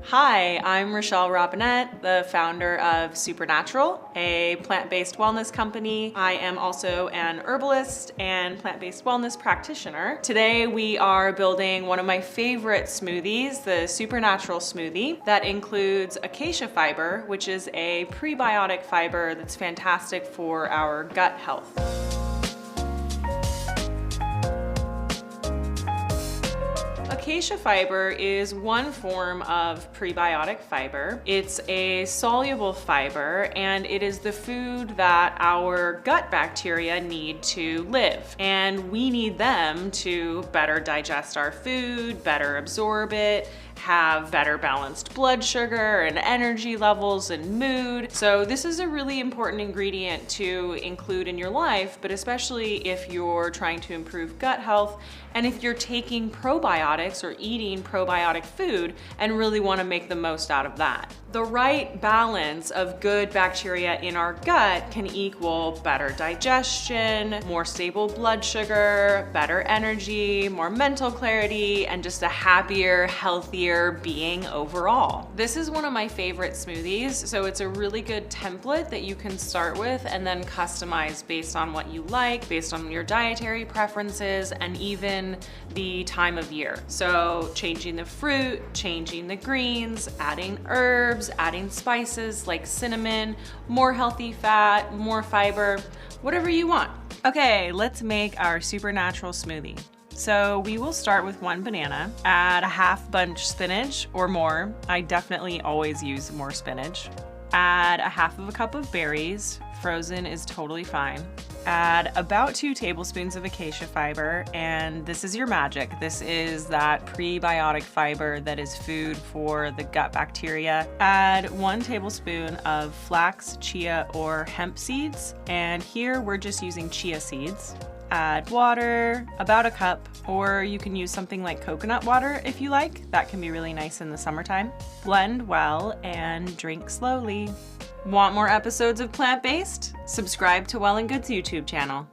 Hi, I'm Rachelle Robinett, the founder of Supernatural, a plant-based wellness company. I am also an herbalist and plant-based wellness practitioner. Today we are building one of my favorite smoothies, the Supernatural smoothie, that includes Acacia fiber, which is a prebiotic fiber that's fantastic for our gut health. Acacia fiber is one form of prebiotic fiber. It's a soluble fiber, and it is the food that our gut bacteria need to live. And we need them to better digest our food, better absorb it, have better balanced blood sugar and energy levels and mood. So this is a really important ingredient to include in your life, but especially if you're trying to improve gut health and if you're taking probiotics or eating probiotic food and really want to make the most out of that. The right balance of good bacteria in our gut can equal better digestion, more stable blood sugar, better energy, more mental clarity, and just a happier, healthier being overall. This is one of my favorite smoothies, so it's a really good template that you can start with and then customize based on what you like, based on your dietary preferences, and even the time of year. So changing the fruit, changing the greens, adding herbs, adding spices like cinnamon, more healthy fat, more fiber, whatever you want. Okay, let's make our Supernatural smoothie. So we will start with one banana, add a half bunch spinach or more. I definitely always use more spinach. Add a half of a cup of berries. Frozen is totally fine. Add about 2 tablespoons of acacia fiber, and this is your magic. This is that prebiotic fiber that is food for the gut bacteria. Add 1 tablespoon of flax, chia, or hemp seeds, and here we're just using chia seeds. Add water, about a cup, or you can use something like coconut water if you like. That can be really nice in the summertime. Blend well and drink slowly. Want more episodes of Plant-Based? Subscribe to Well+Good's YouTube channel.